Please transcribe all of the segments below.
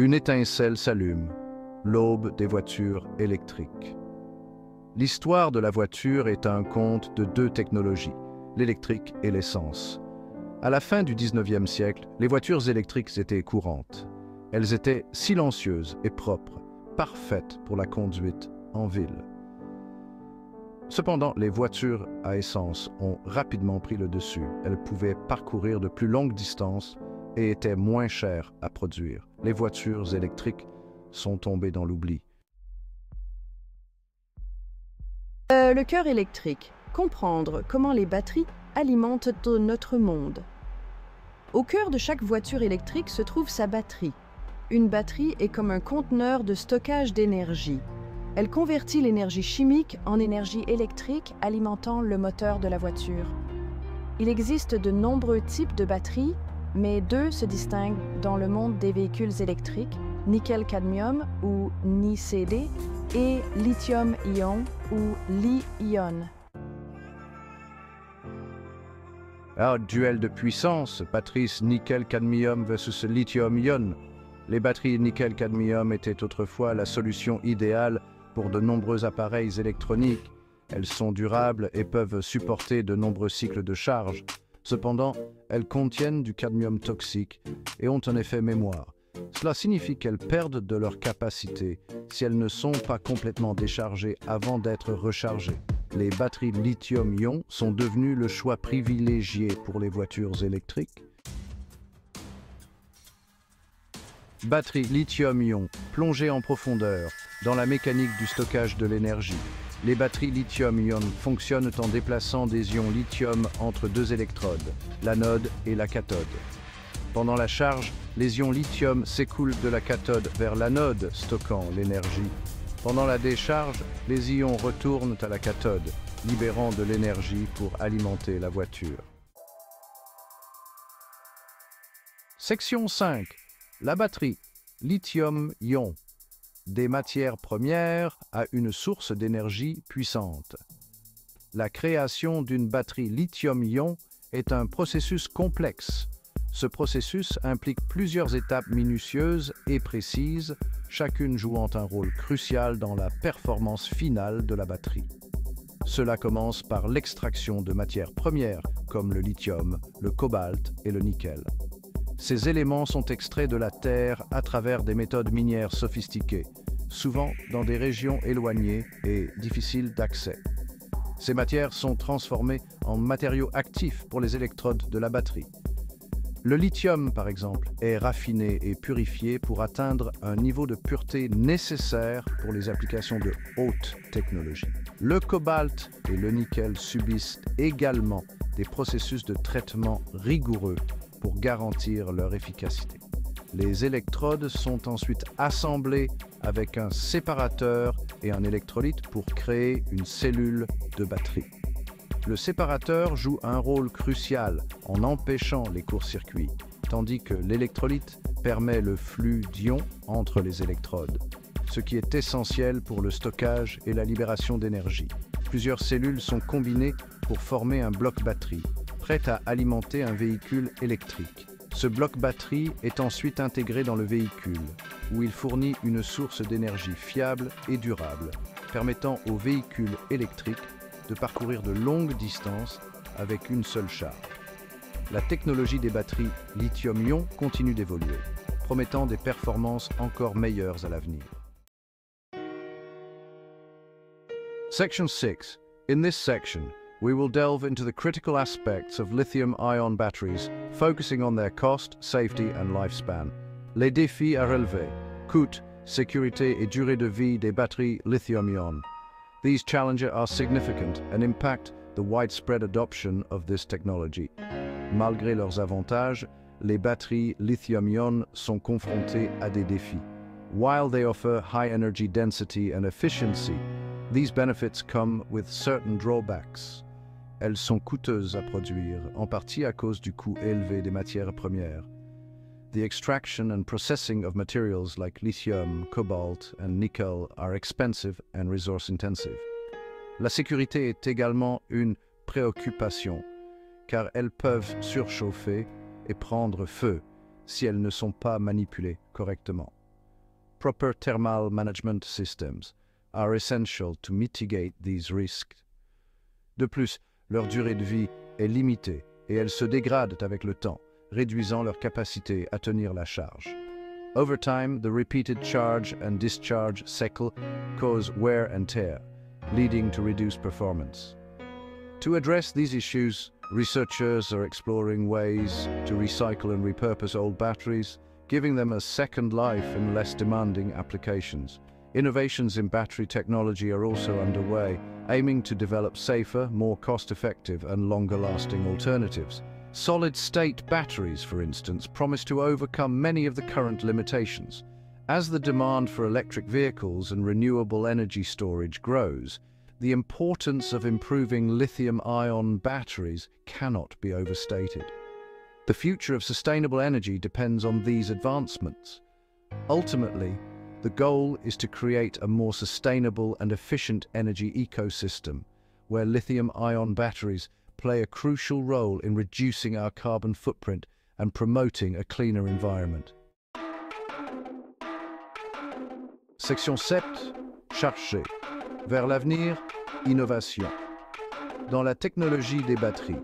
Une étincelle s'allume, l'aube des voitures électriques. L'histoire de la voiture est un conte de deux technologies, l'électrique et l'essence. À la fin du 19e siècle, les voitures électriques étaient courantes. Elles étaient silencieuses et propres, parfaites pour la conduite en ville. Cependant, les voitures à essence ont rapidement pris le dessus. Elles pouvaient parcourir de plus longues distances et étaient moins chères à produire. Les voitures électriques sont tombées dans l'oubli. Le cœur électrique. Comprendre comment les batteries alimentent notre monde. Au cœur de chaque voiture électrique se trouve sa batterie. Une batterie est comme un conteneur de stockage d'énergie. Elle convertit l'énergie chimique en énergie électrique alimentant le moteur de la voiture. Il existe de nombreux types de batteries, mais deux se distinguent dans le monde des véhicules électriques, nickel-cadmium ou NiCd et lithium-ion ou Li-ion. Alors, duel de puissance, batterie nickel-cadmium versus lithium-ion. Les batteries nickel-cadmium étaient autrefois la solution idéale pour de nombreux appareils électroniques. Elles sont durables et peuvent supporter de nombreux cycles de charge. Cependant, elles contiennent du cadmium toxique et ont un effet mémoire. Cela signifie qu'elles perdent de leur capacité si elles ne sont pas complètement déchargées avant d'être rechargées. Les batteries lithium-ion sont devenues le choix privilégié pour les voitures électriques. Batterie lithium-ion plongée en profondeur dans la mécanique du stockage de l'énergie. Les batteries lithium-ion fonctionnent en déplaçant des ions lithium entre deux électrodes, l'anode et la cathode. Pendant la charge, les ions lithium s'écoulent de la cathode vers l'anode, stockant l'énergie. Pendant la décharge, les ions retournent à la cathode, libérant de l'énergie pour alimenter la voiture. Section 5. La batterie lithium-ion. Des matières premières à une source d'énergie puissante. La création d'une batterie lithium-ion est un processus complexe. Ce processus implique plusieurs étapes minutieuses et précises, chacune jouant un rôle crucial dans la performance finale de la batterie. Cela commence par l'extraction de matières premières comme le lithium, le cobalt et le nickel. Ces éléments sont extraits de la terre à travers des méthodes minières sophistiquées, souvent dans des régions éloignées et difficiles d'accès. Ces matières sont transformées en matériaux actifs pour les électrodes de la batterie. Le lithium, par exemple, est raffiné et purifié pour atteindre un niveau de pureté nécessaire pour les applications de haute technologie. Le cobalt et le nickel subissent également des processus de traitement rigoureux pour garantir leur efficacité. Les électrodes sont ensuite assemblées avec un séparateur et un électrolyte pour créer une cellule de batterie. Le séparateur joue un rôle crucial en empêchant les courts-circuits, tandis que l'électrolyte permet le flux d'ions entre les électrodes, ce qui est essentiel pour le stockage et la libération d'énergie. Plusieurs cellules sont combinées pour former un bloc batterie, prêt à alimenter un véhicule électrique. Ce bloc batterie est ensuite intégré dans le véhicule, où il fournit une source d'énergie fiable et durable, permettant aux véhicules électriques de parcourir de longues distances avec une seule charge. La technologie des batteries lithium-ion continue d'évoluer, promettant des performances encore meilleures à l'avenir. Section 6. In this section, we will delve into the critical aspects of lithium-ion batteries, focusing on their cost, safety and lifespan. Les défis à relever, coût, sécurité et durée de vie des batteries lithium-ion. These challenges are significant and impact the widespread adoption of this technology. Malgré leurs avantages, les batteries lithium-ion sont confrontées à des défis. While they offer high energy density and efficiency, these benefits come with certain drawbacks. Elles sont coûteuses à produire, en partie à cause du coût élevé des matières premières. The extraction and processing of materials like lithium, cobalt and nickel are expensive and resource-intensive. La sécurité est également une préoccupation, car elles peuvent surchauffer et prendre feu si elles ne sont pas manipulées correctement. proper thermal management systems are essential to mitigate these risks. De plus, leur durée de vie est limitée et elles se dégradent avec le temps, réduisant leur capacité à tenir la charge. Over time, the repeated charge and discharge cycle cause wear and tear, leading to reduced performance. To address these issues, researchers are exploring ways to recycle and repurpose old batteries, giving them a second life in less demanding applications. Innovations in battery technology are also underway, aiming to develop safer, more cost-effective and longer-lasting alternatives. Solid-state batteries, for instance, promise to overcome many of the current limitations. As the demand for electric vehicles and renewable energy storage grows, the importance of improving lithium-ion batteries cannot be overstated. The future of sustainable energy depends on these advancements. Ultimately, the goal is to create a more sustainable and efficient energy ecosystem, where lithium-ion batteries play a crucial role in reducing our carbon footprint and promoting a cleaner environment. Section 7. Chercher. Vers l'avenir, innovation. Dans la technologie des batteries.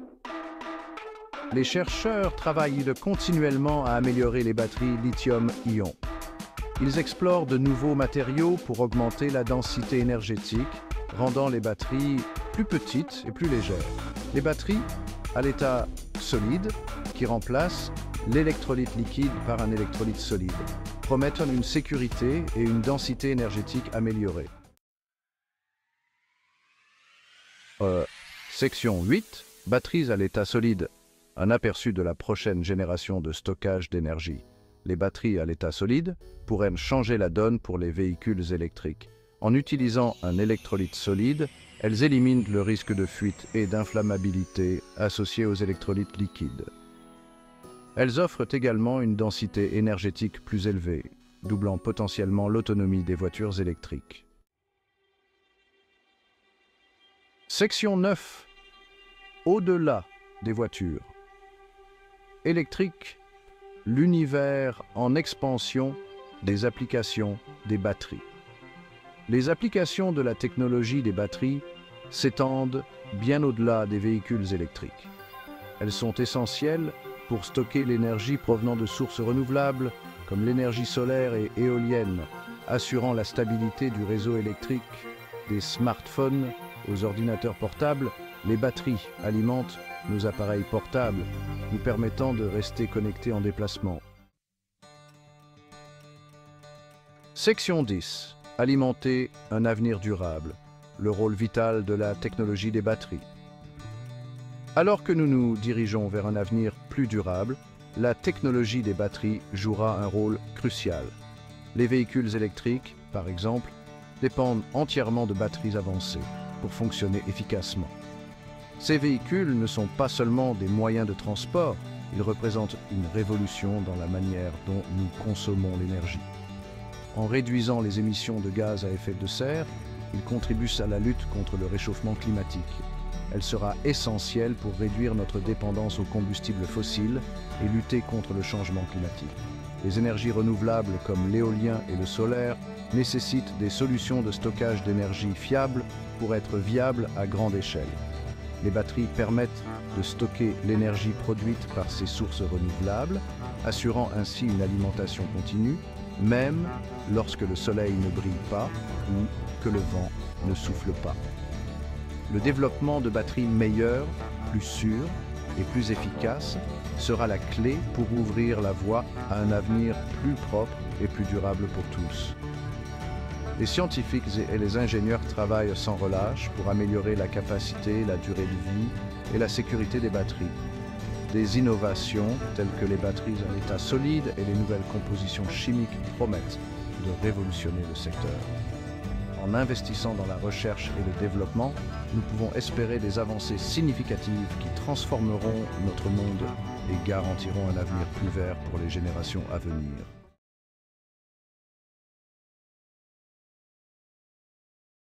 Les chercheurs travaillent continuellement à améliorer les batteries lithium-ion. Ils explorent de nouveaux matériaux pour augmenter la densité énergétique, rendant les batteries plus petites et plus légères. Les batteries à l'état solide, qui remplacent l'électrolyte liquide par un électrolyte solide, promettent une sécurité et une densité énergétique améliorée. Section 8. Batteries à l'état solide. Un aperçu de la prochaine génération de stockage d'énergie. Les batteries à l'état solide pourraient changer la donne pour les véhicules électriques. En utilisant un électrolyte solide, elles éliminent le risque de fuite et d'inflammabilité associé aux électrolytes liquides. Elles offrent également une densité énergétique plus élevée, doublant potentiellement l'autonomie des voitures électriques. Section 9. Au-delà des voitures. Électrique, l'univers en expansion des applications des batteries. Les applications de la technologie des batteries s'étendent bien au-delà des véhicules électriques. Elles sont essentielles pour stocker l'énergie provenant de sources renouvelables, comme l'énergie solaire et éolienne, assurant la stabilité du réseau électrique. Des smartphones aux ordinateurs portables, les batteries alimentent nos appareils portables, nous permettant de rester connectés en déplacement. Section 10. Alimenter un avenir durable. Le rôle vital de la technologie des batteries. Alors que nous nous dirigeons vers un avenir plus durable, la technologie des batteries jouera un rôle crucial. Les véhicules électriques, par exemple, dépendent entièrement de batteries avancées pour fonctionner efficacement. Ces véhicules ne sont pas seulement des moyens de transport, ils représentent une révolution dans la manière dont nous consommons l'énergie. En réduisant les émissions de gaz à effet de serre, ils contribuent à la lutte contre le réchauffement climatique. Elle sera essentielle pour réduire notre dépendance aux combustibles fossiles et lutter contre le changement climatique. Les énergies renouvelables comme l'éolien et le solaire nécessitent des solutions de stockage d'énergie fiables pour être viables à grande échelle. Les batteries permettent de stocker l'énergie produite par ces sources renouvelables, assurant ainsi une alimentation continue, même lorsque le soleil ne brille pas ou que le vent ne souffle pas. Le développement de batteries meilleures, plus sûres et plus efficaces sera la clé pour ouvrir la voie à un avenir plus propre et plus durable pour tous. Les scientifiques et les ingénieurs travaillent sans relâche pour améliorer la capacité, la durée de vie et la sécurité des batteries. Des innovations telles que les batteries à l'état solide et les nouvelles compositions chimiques promettent de révolutionner le secteur. En investissant dans la recherche et le développement, nous pouvons espérer des avancées significatives qui transformeront notre monde et garantiront un avenir plus vert pour les générations à venir.